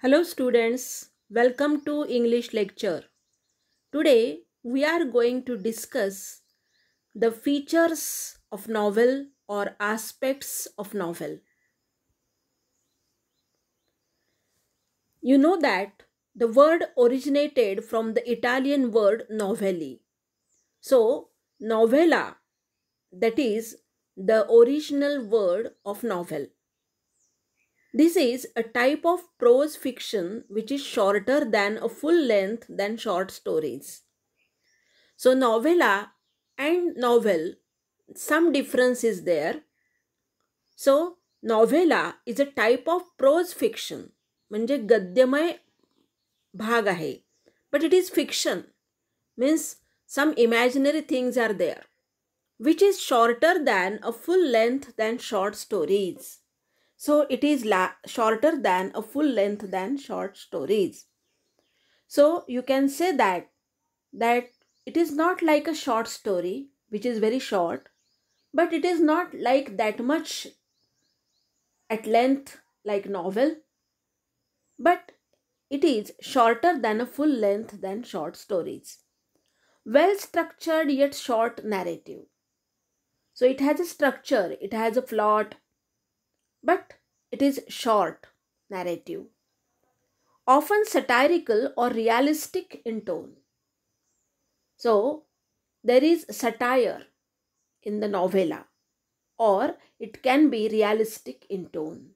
Hello students, welcome to English lecture. Today we are going to discuss the features of novel or aspects of novel. You know that the word originated from the Italian word novelli. So, novella, that is the original word of novel. This is a type of prose fiction which is shorter than a full length than short stories. So novella and novel, some difference is there. So novella is a type of prose fiction, म्हणजे गद्यमय भाग आहे. But it is fiction, means some imaginary things are there, which is shorter than a full length than short stories. So it is shorter than a full length than short stories. So you can say that it is not like a short story which is very short, but it is not like that much at length like novel, but it is shorter than a full length than short stories. Well structured yet short narrative. So it has a structure, it has a plot, but it is short narrative. Often satirical or realistic in tone. So there is satire in the novella, or it can be realistic in tone.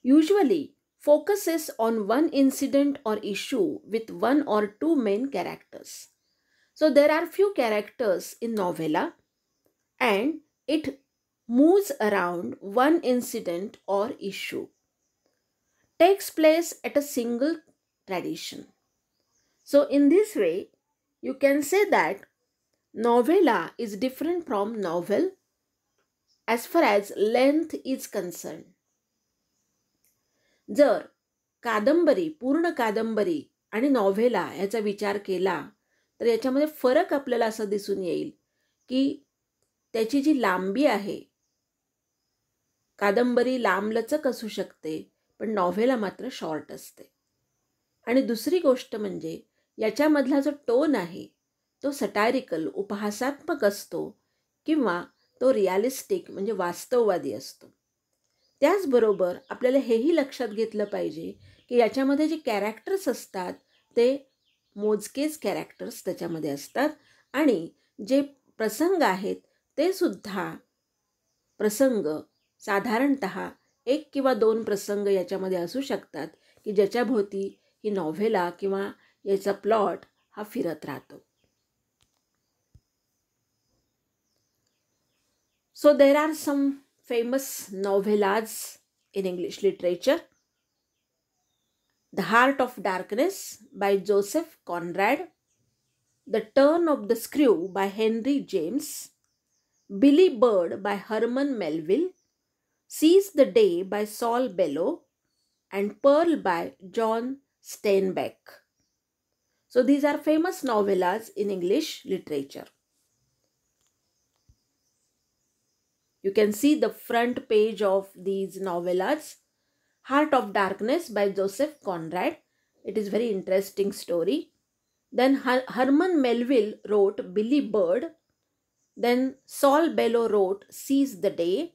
Usually focuses on one incident or issue with one or two main characters. So there are few characters in novella and it moves around one incident or issue. Takes place at a single tradition. So in this way, you can say that novella is different from novel as far as length is concerned. जर कादंबरी, पूर्ण कादंबरी आणि नॉव्हेला याचा विचार केला तर याच्यामध्ये फरक आपल्याला असा दिसून येईल की त्याची जी लांबी आहे, कादंबरी लांबलचक असू शकते पण नॉव्हेला मात्र शॉर्ट असते. आणि दुसरी गोष्ट म्हणजे याच्यामधला जो टोन आहे तो सटायरिकल, उपहासात्मक असतो किंवा तो रियालिस्टिक म्हणजे वास्तववादी असतो. त्याचबरोबर आपल्याला हेही लक्षात घेतलं पाहिजे की याच्यामध्ये जे कॅरेक्टर्स असतात ते मोजकेच कॅरेक्टर्स त्याच्यामध्ये असतात आणि जे प्रसंग आहेत ते सुद्धा प्रसंग साधारणतः एक किंवा दोन प्रसंग याच्यामध्ये असू शकतात की ज्याच्याभोवती ही नॉव्हेला किंवा याचा प्लॉट हा फिरत राहतो. So there are some famous novellas in English literature. The Heart of Darkness by Joseph Conrad, The Turn of the Screw by Henry James, Billy Bird by Herman Melville, Seize the Day by Saul Bellow, and Pearl by John Steinbeck. So these are famous novellas in English literature. You can see the front page of these novellas. Heart of Darkness by Joseph Conrad. It is very interesting story. Then Herman Melville wrote Billy Bird. Then Saul Bellow wrote Seize the Day,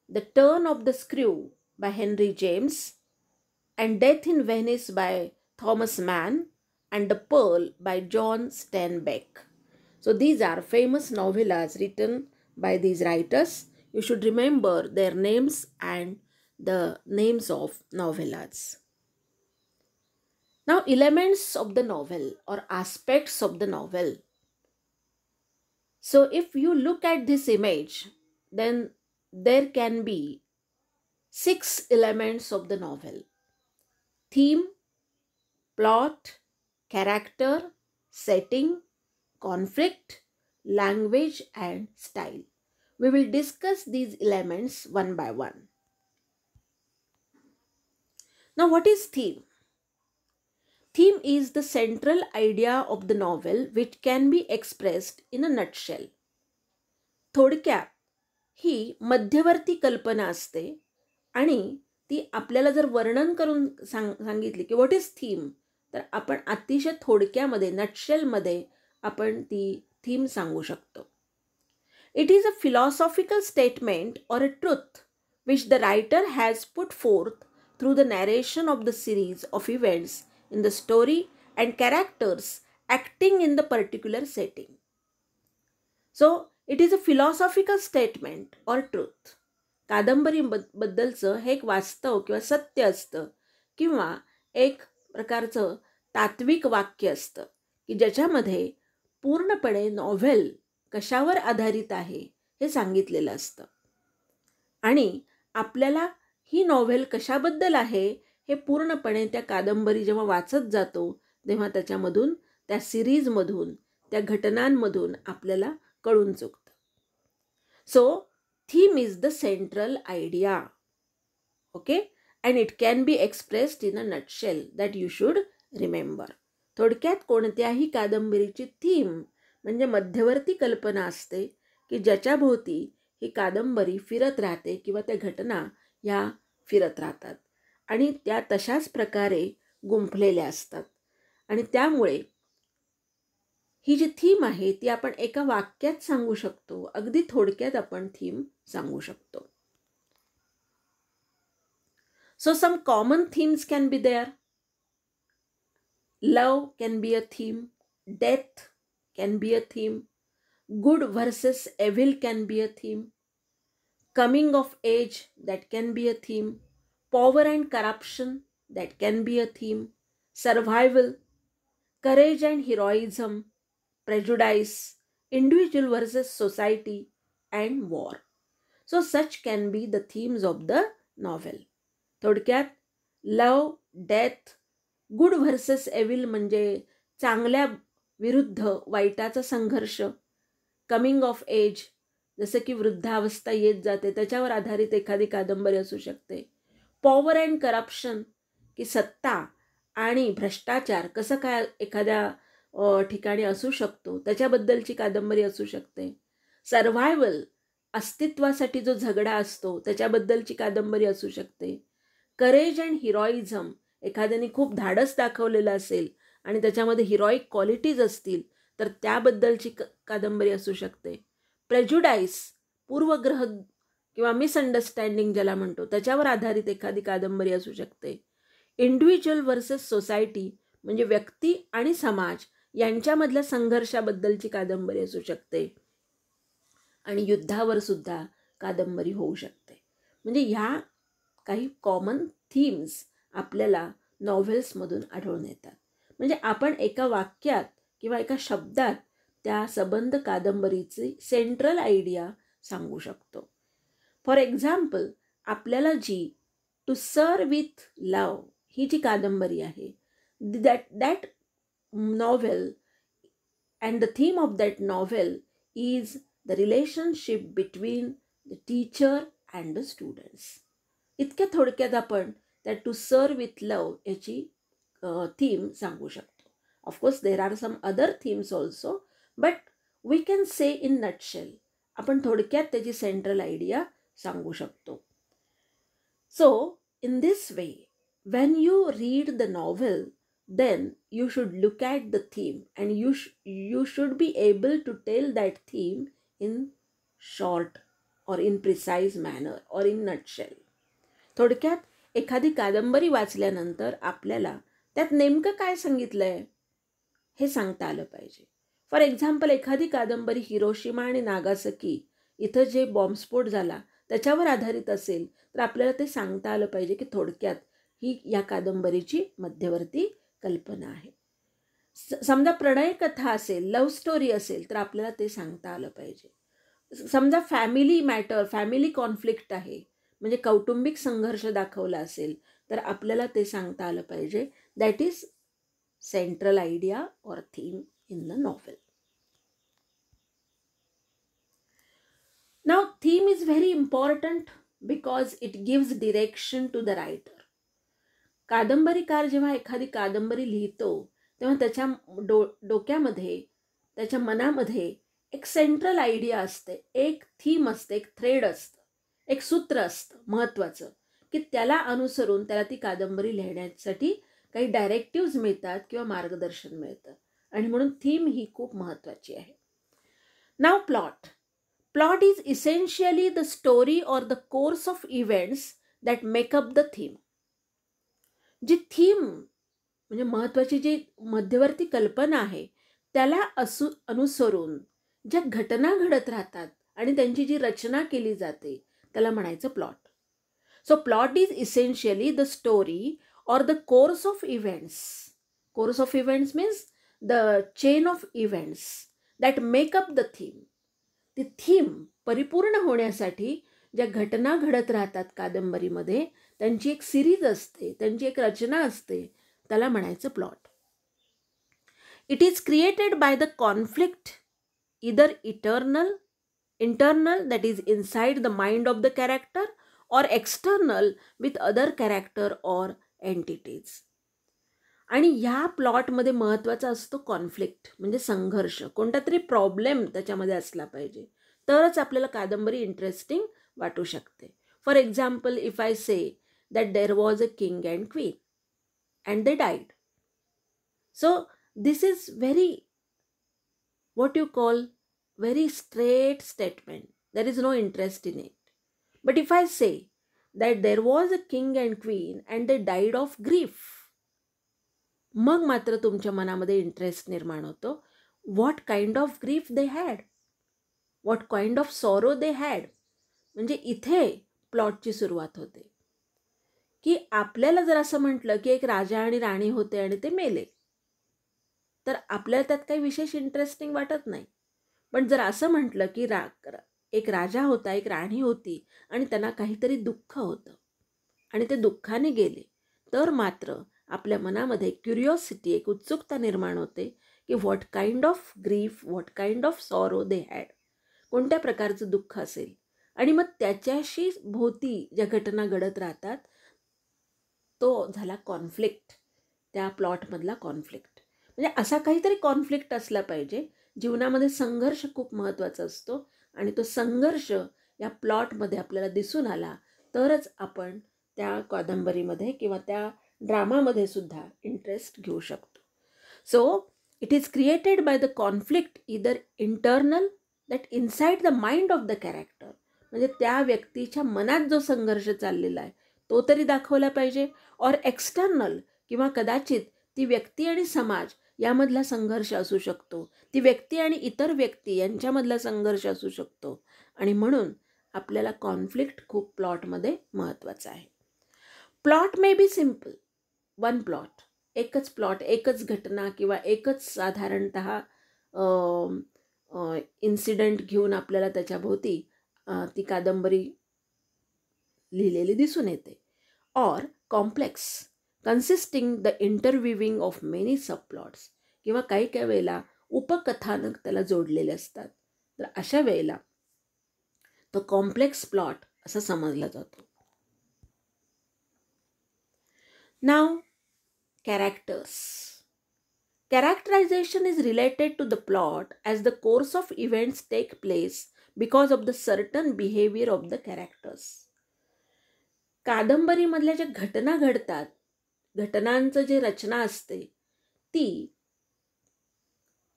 The Turn of the Screw by Henry James, and Death in Venice by Thomas Mann, and The Pearl by John Steinbeck. So these are famous novellas written by these writers. You should remember their names and the names of novellas. Now, elements of the novel or aspects of the novel. So if you look at this image, then there can be 6 elements of the novel: theme, plot, character, setting, conflict, language, and style. We will discuss these elements one by one. Now, what is theme? Theme is the central idea of the novel which can be expressed in a nutshell. थोडक्यात ही मध्यवर्ती कल्पना असते आणि ती आपल्याला जर वर्णन करून सांगितली की व्हॉट इज थीम, तर आपण अतिशय थोडक्यामध्ये नटशेलमध्ये आपण ती थीम सांगू शकतो. It is a philosophical statement or a truth which the writer has put forth through the narration of the series of events in the story and characters acting in the particular setting. So it is a philosophical statement or truth. कादंबरीबद्दलचं हे एक वास्तव किंवा सत्य असतं किंवा एक प्रकारचं तात्विक वाक्य असतं की ज्याच्यामध्ये पूर्णपणे नॉव्हेल कशावर आधारित आहे हे सांगितलेलं असतं. आणि आपल्याला ही नॉव्हेल कशाबद्दल आहे हे पूर्णपणे त्या कादंबरी जेव्हा वाचत जातो तेव्हा त्याच्यामधून, त्या सिरीजमधून, त्या घटनांमधून आपल्याला कळून चुकतं. So theme is the central idea, okay, and it can be expressed in a nutshell that you should remember. थोडक्यात कोणत्याही कादंबरीची थीम म्हणजे मध्यवर्ती कल्पना असते की ज्याच्याभोवती ही कादंबरी फिरत राहते किंवा त्या घटना ह्या फिरत राहतात आणि त्या तशाच प्रकारे गुंफलेल्या असतात. आणि त्यामुळे ही जी थीम आहे ती आपण एका वाक्यात सांगू शकतो, अगदी थोडक्यात आपण थीम सांगू शकतो. So some common themes can be there. Love can be a theme, death can be a theme, good versus evil can be a theme, coming of age that can be a theme, power and corruption that can be a theme, survival, courage and heroism, prejudice, individual versus society, and war. So such can be the themes of the novel. थोडक्यात लव, death, good versus Evil म्हणजे चांगल्या विरुद्ध वाईटाचा संघर्ष, coming of age जसं की वृद्धावस्था येत जाते त्याच्यावर आधारित एखादी कादंबरी असू शकते, पॉवर अँड करप्शन की सत्ता आणि भ्रष्टाचार कसं काय एखाद्या ठिकाणी असू शकतो त्याच्याबद्दलची कादंबरी असू शकते, सर्व्हायवल अस्तित्वासाठी जो झगडा असतो त्याच्याबद्दलची कादंबरी असू शकते, करेज अँड हिरोइझम एखाद्याने खूप धाडस दाखवलेलं असेल आणि त्याच्यामध्ये हिरोईक क्वालिटीज असतील तर त्याबद्दलची कादंबरी असू शकते, प्रेजुडाईस पूर्वग्रह किंवा मिसअंडरस्टँडिंग ज्याला म्हणतो त्याच्यावर आधारित एखादी कादंबरी असू शकते, इंडिव्हिज्युअल व्हर्सेस सोसायटी म्हणजे व्यक्ती आणि समाज यांच्यामधल्या संघर्षाबद्दलची कादंबरी असू शकते आणि युद्धावर सुद्धा कादंबरी होऊ शकते. म्हणजे ह्या काही कॉमन थीम्स आपल्याला नॉव्हेल्समधून आढळून येतात. म्हणजे आपण एका वाक्यात किंवा एका शब्दात त्या सबंध कादंबरीची सेंट्रल आयडिया सांगू शकतो. फॉर एक्झाम्पल आपल्याला जी टू सर्व विथ लव ही जी कादंबरी आहे that novel and the theme of that novel is the relationship between the teacher and the students. इतक्या थोडक्यात आपण त्या टू सर्व विथ लव याची थीम सांगू शकतो. Of course there are some other themes also but we can say in nutshell आपण थोडक्यात त्याची सेंट्रल आयडिया सांगू शकतो. So in this way when you read the novel then you should look at the theme and you should be able to tell that theme in short or in precise manner or in nutshell. थोडक्यात एखादी कादंबरी वाचल्यानंतर आपल्याला त्यात नेमकं काय सांगितलंय हे सांगता आलं पाहिजे. फॉर एक्झाम्पल एखादी कादंबरी हिरोशिमा आणि नागासाकी इथं जे बॉम्बस्फोट झाला त्याच्यावर आधारित असेल तर आपल्याला ते सांगता आलं पाहिजे की थोडक्यात ही या कादंबरीची मध्यवर्ती कल्पना आहे. समजा प्रणय कथा असेल, लव्ह स्टोरी असेल तर आपल्याला ते सांगता आलं पाहिजे. समजा फॅमिली मॅटर, फॅमिली कॉन्फ्लिक्ट आहे म्हणजे कौटुंबिक संघर्ष दाखवला असेल तर आपल्याला ते सांगता आलं पाहिजे. That is central idea or theme in the novel. Now theme is very important because it gives direction to the writer. कादंबरीकार जेव्हा एखादी कादंबरी लिहितो तेव्हा त्याच्या डोक्यामध्ये त्याच्या मनामध्ये एक सेंट्रल आयडिया असते, एक थीम असते, एक थ्रेड असतं, एक सूत्र असतं महत्त्वाचं की की त्याला अनुसरून त्याला ती कादंबरी लिहिण्यासाठी काही डायरेक्टिव्ज मिळतात किंवा मार्गदर्शन मिळतं. आणि म्हणून थीम ही खूप महत्त्वाची आहे. नाव plot. Plot is essentially the story or the course of events that make up the theme. जी थीम म्हणजे महत्त्वाची जी मध्यवर्ती कल्पना आहे त्याला अनुसरून ज्या घटना घडत राहतात आणि त्यांची जी रचना केली जाते त्याला म्हणायचं plot. So plot is essentially the story or the course of events. Course of events means the chain of events that make up the theme. ती थीम परिपूर्ण होण्यासाठी ज्या घटना घडत राहतात कादंबरीमध्ये त्यांची एक सिरीज असते, त्यांची एक रचना असते, त्याला म्हणायचं plot. It is created by the conflict either internal that is inside the mind of the character or external with other character or entities. आणि ह्या प्लॉटमध्ये महत्त्वाचा असतो कॉन्फ्लिक्ट म्हणजे संघर्ष, कोणता तरी प्रॉब्लेम त्याच्यामध्ये असला पाहिजे तरच आपल्याला कादंबरी इंटरेस्टिंग वाटू शकते. For example, if I say that there was a king and queen and they died. So this is very what you call very straight statement. There is no interest in it. But if I say that there was a king and queen and they died of grief, मग मात्र तुमच्या मनामध्ये interest निर्माण होतो. what kind of grief they had, what kind of sorrow they had. म्हणजे इथे प्लॉटची सुरुवात होते की आपल्याला जर असं म्हटलं की एक राजा आणि राणी होते आणि ते मेले तर आपल्याला त्यात काही विशेष इंटरेस्टिंग वाटत नाही. पण जर असं म्हटलं की एक राजा होता, एक राणी होती आणि त्यांना काहीतरी दुःख होतं आणि ते दुःखाने गेले तर मात्र आपल्या मनामध्ये क्युरिओसिटी, एक उत्सुकता निर्माण होते की what kind of grief, what kind of sorrow they had. कोणत्या प्रकारचं दुःख असेल. आणि मग त्याच्याशी भोवती ज्या घटना घडत राहतात तो झाला कॉन्फ्लिक्ट, त्या प्लॉटमधला कॉन्फ्लिक्ट. म्हणजे असा काहीतरी कॉन्फ्लिक्ट असला पाहिजे. जीवनामध्ये संघर्ष खूप महत्त्वाचा असतो आणि तो संघर्ष या प्लॉटमध्ये आपल्याला दिसून आला तरच आपण त्या कादंबरीमध्ये किंवा त्या ड्रामामध्ये सुद्धा इंटरेस्ट घेऊ शकतो. So it is created by the conflict either internal that inside the mind of the character. म्हणजे त्या व्यक्तीच्या मनात जो संघर्ष चाललेला आहे तो तरी दाखवला पाहिजे. ऑर एक्सटर्नल किंवा कदाचित ती व्यक्ती आणि समाज यामधला संघर्ष असू शकतो, ती व्यक्ती आणि इतर व्यक्ती यांच्यामधला संघर्ष असू शकतो. आणि म्हणून आपल्याला कॉन्फ्लिक्ट खूप प्लॉटमध्ये महत्त्वाचा आहे. Plot may be simple, one plot, एकच प्लॉट, एकच घटना किंवा एकच साधारणतः इन्सिडेंट घेऊन आपल्याला त्याच्याभोवती ती कादंबरी लिहिलेली दिसून येते. Or complex consisting the interweaving of many subplots, किंवा काही काही वेळेला उपकथानक त्याला जोडलेले असतात. तर अशा वेळेला तो कॉम्प्लेक्स प्लॉट असा समजला जातो. नाव characters. Characterization is related to the plot as the course of events take place because of the certain behavior of the characters. कादंबरीमधल्या ज्या घटना घडतात, घटनांचं जे रचना असते ती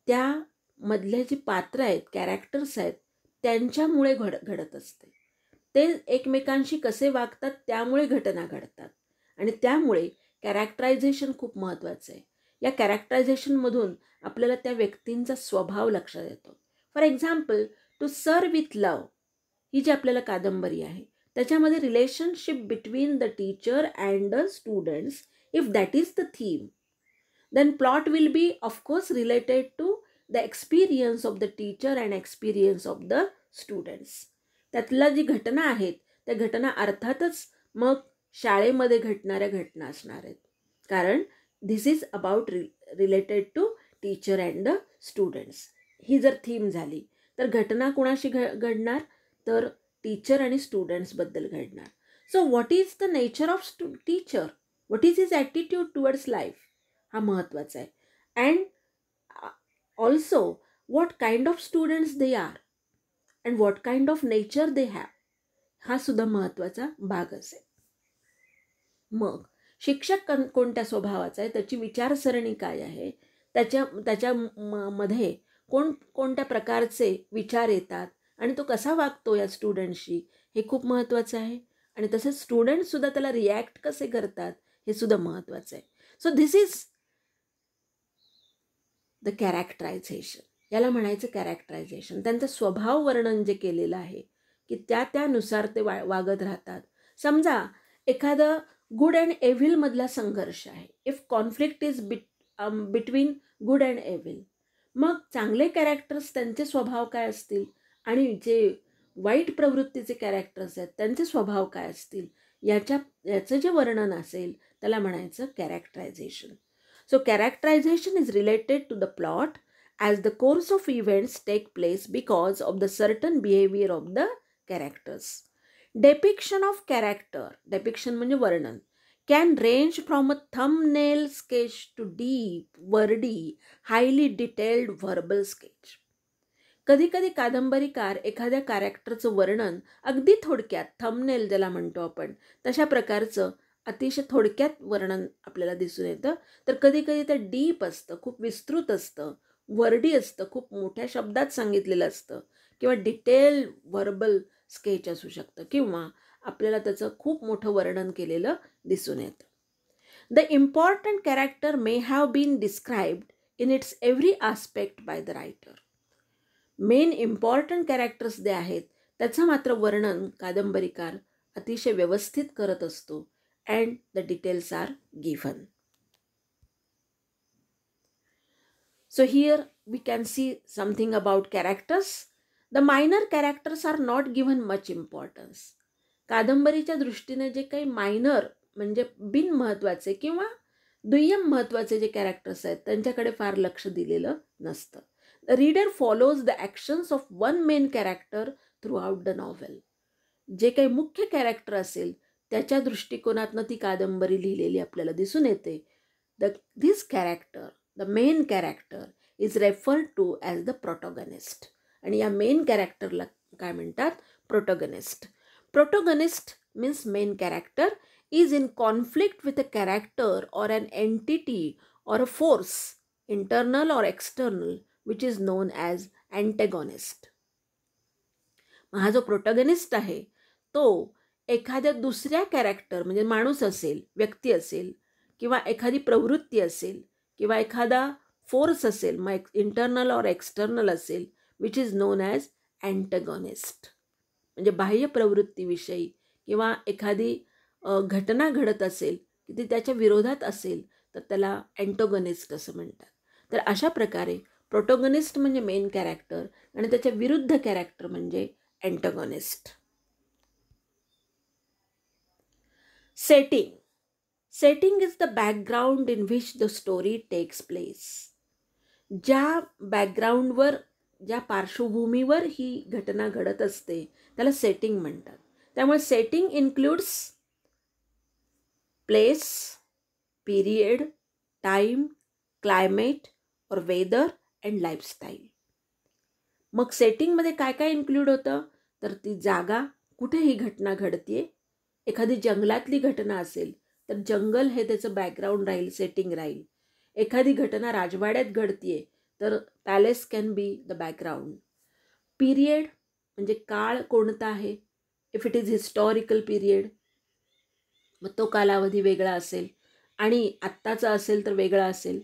त्यामधले जी पात्र आहेत, कॅरेक्टर्स आहेत त्यांच्यामुळे घडत असते. ते एकमेकांशी कसे वागतात त्यामुळे घटना घडतात आणि त्यामुळे कॅरेक्टरायझेशन खूप महत्त्वाचं आहे. या कॅरेक्टरायझेशनमधून आपल्याला त्या व्यक्तींचा स्वभाव लक्षात येतो. For example, to sir with love ही जी आपल्याला कादंबरी आहे त्याच्यामध्ये relationship between the teacher and the students, if that is the theme, then plot will be of course related to the experience of the teacher and experience of the students. त्यातल्या जी घटना आहेत त्या घटना अर्थातच मग शाळेमध्ये घडणाऱ्या घटना असणार आहेत, कारण this is about related to teacher and the students. ही जर थीम झाली तर घटना कुणाशी घडणार, तर टीचर आणि स्टुडंट्सबद्दल घडणार. So what is the nature of teacher, what is his attitude towards life, हा महत्त्वाचा आहे. And also what kind of students they are and what kind of nature they have, हा सुद्धा महत्त्वाचा भाग असेल. मग शिक्षक कोणत्या स्वभावाचा आहे, त्याची विचारसरणी काय आहे, त्याच्या मध्ये कोणत्या प्रकारचे विचार येतात आणि तो कसा वागतो या स्टुडंटशी, हे खूप महत्त्वाचं आहे. आणि तसेच स्टुडंटसुद्धा त्याला रिॲक्ट कसे करतात हे सुद्धा महत्त्वाचं आहे. So this is the characterisation. याला म्हणायचं कॅरेक्टरायझेशन. त्यांचं स्वभाव वर्णन जे केलेलं आहे की त्यानुसार ते वागत राहतात. समजा एखादं गुड अँड एव्हिलमधला संघर्ष आहे. If conflict is between good and Evil, मग चांगले कॅरेक्टर्स त्यांचे स्वभाव काय असतील आणि जे वाईट प्रवृत्तीचे कॅरेक्टर्स आहेत त्यांचे स्वभाव काय असतील, याचं जे वर्णन असेल त्याला म्हणायचं characterisation. So characterization is related to the plot as the course of events take place because of the certain behavior of the characters. Depiction of character, depiction म्हणजे वर्णन, can range from a thumbnail sketch to deep, wordy, highly detailed verbal sketch. कधी कधी कादंबरीकार एखाद्या कॅरेक्टरचं वर्णन अगदी थोडक्यात, thumbnail ज्याला म्हणतो आपण, तशा प्रकारचं अतिशय थोडक्यात वर्णन आपल्याला दिसून येतं. तर कधी कधी ते डीप असतं, खूप विस्तृत असतं, वर्डी असतं, खूप मोठ्या शब्दात सांगितलेलं असतं, किंवा डिटेल व्हर्बल स्केच असू शकतं, किंवा आपल्याला त्याचं खूप मोठं वर्णन केलेलं दिसून येतं. The important character may have been described in its every aspect by the writer. Main important characters जे आहेत त्याचं मात्र वर्णन कादंबरीकार अतिशय व्यवस्थित करत असतो. And the details are given. So here we can see something about characters. The minor characters are not given much importance. कादंबरीच्या दृष्टीने जे काही मायनर म्हणजे बिन महत्त्वाचे किंवा दुय्यम महत्त्वाचे जे कॅरेक्टर्स आहेत त्यांच्याकडे फार लक्ष दिलेलं नसतं. The reader follows the actions of one main character throughout the novel. जे काही मुख्य कॅरेक्टर असेल त्याच्या दृष्टिकोनातनं ती कादंबरी लिहिलेली आपल्याला दिसून येते. This character, the main character, is referred to as the protagonist. आणि या मेन कॅरेक्टरला काय म्हणतात? Protagonist. Protagonist means main character is in conflict with a character or an entity or a force, internal or external, which is known as antagonist. हा जो protagonist आहे तो एखाद्या दुसऱ्या कॅरेक्टर म्हणजे माणूस असेल, व्यक्ती असेल, किंवा एखादी प्रवृत्ती असेल, किंवा एखादा फोर्स असेल, मग इंटरनल और एक्सटर्नल असेल, which is known as antagonist. म्हणजे बाह्य प्रवृत्तीविषयी किंवा एखादी घटना घडत असेल की ती त्याच्या विरोधात असेल तर त्याला अँटॅगॉनिस्ट असं म्हणतात. तर अशा प्रकारे प्रोटोगनिस्ट म्हणजे मेन कॅरेक्टर आणि त्याच्या विरुद्ध कॅरेक्टर म्हणजे antagonist. Setting. Setting is the background in which the story takes place. ज्या बॅकग्राऊंडवर, ज्या पार्श्वभूमीवर ही घटना घडत असते त्याला सेटिंग म्हणतात. त्यामुळे setting includes place, period, time, climate और वेदर अँड लाईफस्टाईल. मग सेटिंगमध्ये काय काय इन्क्लूड होतं? तर ती जागा, कुठे ही घटना घडते. एखादी जंगलातली घटना असेल तर जंगल हे त्याचं बॅकग्राऊंड राहील, सेटिंग राहील. एखादी घटना राजवाड्यात घडतीये तर palace can be the background. Period म्हणजे काळ कोणता आहे. If it is historical period मग तो कालावधी वेगळा असेल आणि आत्ताचा असेल तर वेगळा असेल.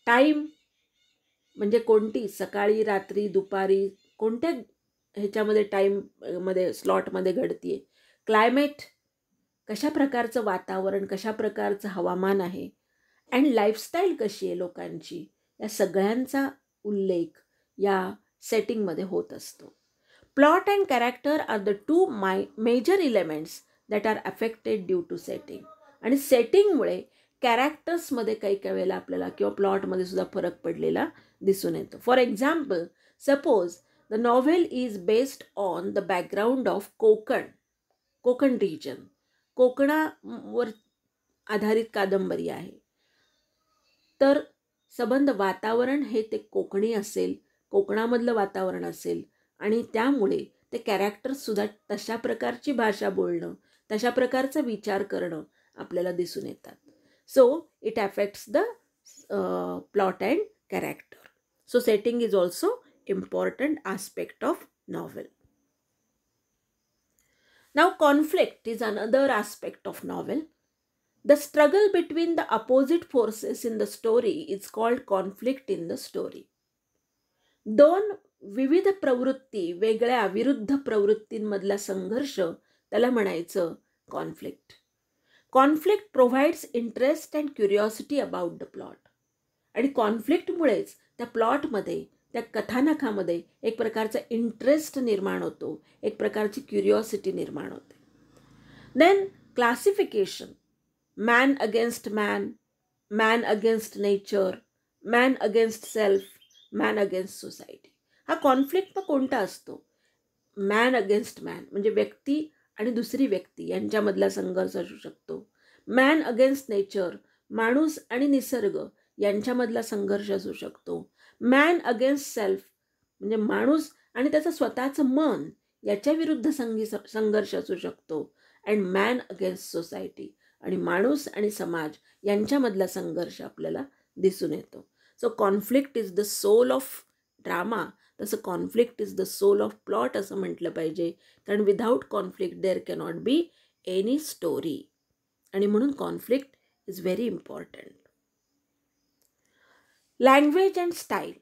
टाईम म्हणजे कोणती, सकाळी, रात्री, दुपारी, कोणत्या ह्याच्यामध्ये टाईममध्ये स्लॉटमध्ये घडतीये. क्लायमेट कशा प्रकारचं वातावरण, कशा प्रकारचं हवामान आहे. अँड लाईफस्टाईल कशी आहे लोकांची, या सगळ्यांचा उल्लेख या सेटिंगमध्ये होत असतो. Plot and character are the two major elements that are affected due to setting. आणि सेटिंगमुळे कॅरेक्टर्समध्ये काही काही वेळेला आपल्याला किंवा प्लॉटमध्ये सुद्धा फरक पडलेला दिसून येतो. For example, suppose the novel is based on the background of Konkan region. कोकणावर आधारित कादंबरी आहे तर संबंध वातावरण हे ते कोकणी असेल, कोकणामधलं वातावरण असेल आणि त्यामुळे ते कॅरेक्टर्ससुद्धा तशा प्रकारची भाषा बोलणं, तशा प्रकारचा विचार करणं आपल्याला दिसून येतात. So it affects the plot and character. So setting is also important aspect of novel. Now conflict is another aspect of novel. The struggle between the opposite forces in the story is called conflict in the story. दोन विविध प्रवृत्ती, वेगळ्या विरुद्ध प्रवृत्तींमधला संघर्ष, त्याला म्हणायचं conflict. Conflict provides interest and curiosity about the plot. आणि कॉन्फ्लिक्टमुळेच त्या प्लॉटमध्ये, त्या कथानकामध्ये एक प्रकारचा इंटरेस्ट निर्माण होतो, एक प्रकारची क्युरिओसिटी निर्माण होते. Then classification, man against man, man against nature, man against self, man against society. हा कॉन्फ्लिक्ट मग कोणता असतो? मॅन अगेन्स्ट मॅन म्हणजे व्यक्ती आणि दुसरी व्यक्ती यांच्यामधला संघर्ष असू शकतो. मॅन अगेन्स्ट नेचर, माणूस आणि निसर्ग यांच्यामधला संघर्ष असू शकतो. मॅन अगेन्स्ट सेल्फ म्हणजे माणूस आणि त्याचं स्वतःचं मन याच्या विरुद्ध संघर्ष असू शकतो. अँड मॅन अगेन्स्ट सोसायटी आणि माणूस आणि समाज यांच्यामधला संघर्ष आपल्याला दिसून येतो. So conflict is the soul of drama. तसं conflict is the soul of plot असं म्हटलं पाहिजे, कारण without conflict there cannot be any story. आणि म्हणून conflict is very important. Language and style.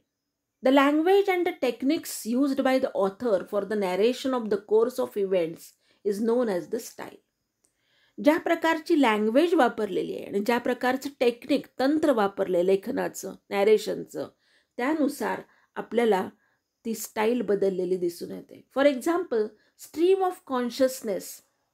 The language and the techniques used by the author for the narration of the course of events is known as the style. ज्या प्रकारची language वापरलेली आहे आणि ज्या प्रकारचं technique, तंत्र वापरले लेखनाचं, नॅरेशनचं, त्यानुसार आपल्याला ती स्टाईल बदललेली दिसून येते. For example, stream of consciousness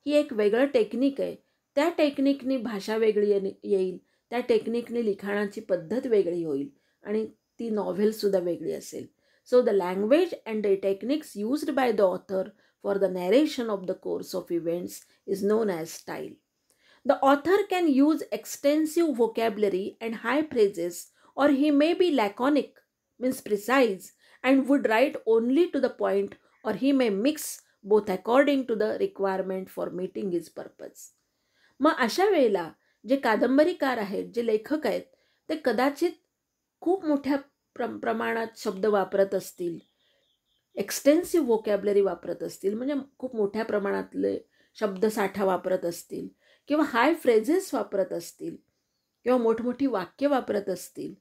ही एक वेगळं टेक्निक आहे. त्या टेक्निकनी भाषा वेगळी येईल, त्या टेक्निकने लिखाणाची पद्धत वेगळी होईल आणि ती नॉव्हेलसुद्धा वेगळी असेल. So the language and the techniques used by the author for the narration of the course of events is known as style. The author can use extensive vocabulary and high phrases, or he may be laconic, means precise, and would write only to the point, or he may mix both according to the requirement for meeting his purpose. मग अशा वेळेला जे कादंबरीकार आहेत, जे लेखक आहेत, ते कदाचित खूप मोठ्या प्रमाणात शब्द वापरत असतील, एक्सटेन्सिव्ह व्होकॅब्युलरी वापरत असतील, म्हणजे खूप मोठ्या प्रमाणातले शब्दसाठा वापरत असतील, किंवा हाय फ्रेजेस वापरत असतील, किंवा मोठमोठी वाक्य वापरत असतील,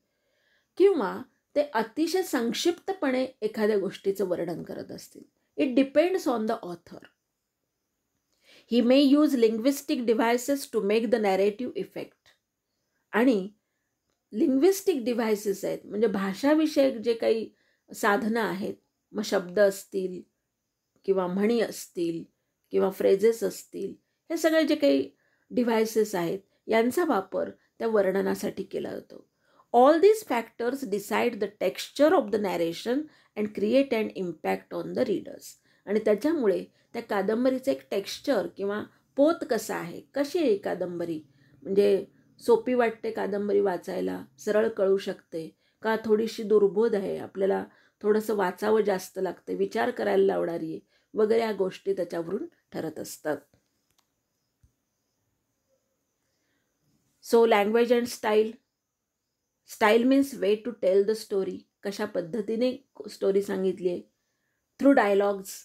किंवा ते अतिशय संक्षिप्तपणे एखाद्या गोष्टीचं वर्णन करत असतील. It depends on the author. He may use linguistic devices to make the narrative effect. आणि लिंग्विस्टिक डिव्हायसेस आहेत म्हणजे भाषाविषयक जे काही साधनं आहेत, मग शब्द असतील किंवा म्हणी असतील किंवा फ्रेजेस असतील, हे सगळे जे काही डिव्हायसेस आहेत यांचा वापर त्या वर्णनासाठी केला जातो. All these factors decide the texture of the narration and create and impact on the readers. आणि त्याच्यामुळे त्या कादंबरीचं एक टेक्स्चर किंवा पोत कसा आहे, कशी आहे कादंबरी, म्हणजे सोपी वाटते कादंबरी वाचायला, सरळ कळू शकते का, थोडीशी दुर्बोध आहे, आपल्याला थोडंसं वाचावं जास्त लागतं, विचार करायला लावणारी आहे, वगैरे या गोष्टी त्याच्यावरून ठरत असतात. So language and style. Style means way to tell the story. कशा पद्धतीने स्टोरी सांगितली आहे. Through dialogues.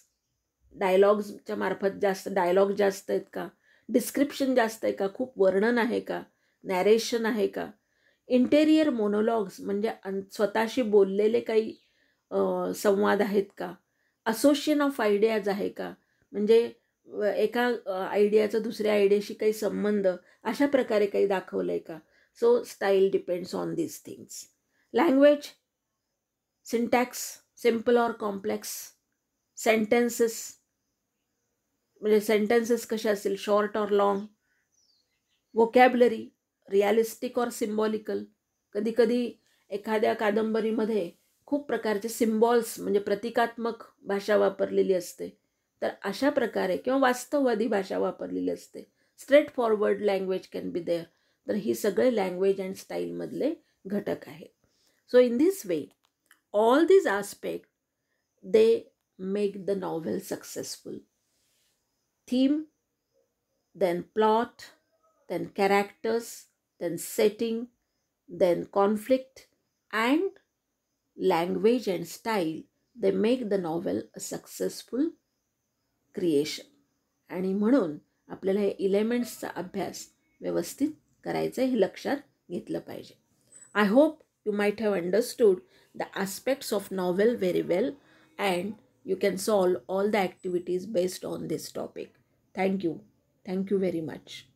डायलॉग्सच्या मार्फत डायलॉग जास्त आहेत का, डिस्क्रिप्शन जास्त आहे का, खूप वर्णन आहे का, नॅरेशन आहे का. इंटेरियर मोनोलॉग्स म्हणजे स्वतःशी बोललेले काही संवाद आहेत का. असोशिएशन ऑफ आयडियाज आहे का, म्हणजे एका आयडियाचा दुसऱ्या आयडियाशी काही संबंध, अशा प्रकारे काही दाखवलं आहे का. So style depends on these things. Language, syntax, simple or complex. Sentences म्हणजे सेंटेन्सेस कसे असतील, short or long. Vocabulary, realistic or symbolical. कधीकधी एखाद्या कादंबरीमध्ये खूप प्रकारचे सिम्बॉल्स म्हणजे प्रतिकात्मक भाषा वापरलेली असते, तर अशा प्रकारे किंवा वास्तववादी भाषा वापरलेली असते. Straight forward language can be there. तर ही सगळे लँग्वेज अँड स्टाईलमधले घटक आहेत. So in this way all these aspect they make the novel successful. Theme, then plot, then characters, then setting, then conflict, and language and style, they make the novel a successful creation. आणि म्हणून आपल्याला हे इलेमेंट्सचा अभ्यास व्यवस्थित करायचं हे लक्षात घेतलं पाहिजे. I hope you might have understood the aspects of novel very well and you can solve all the activities based on this topic. Thank you. Thank you very much.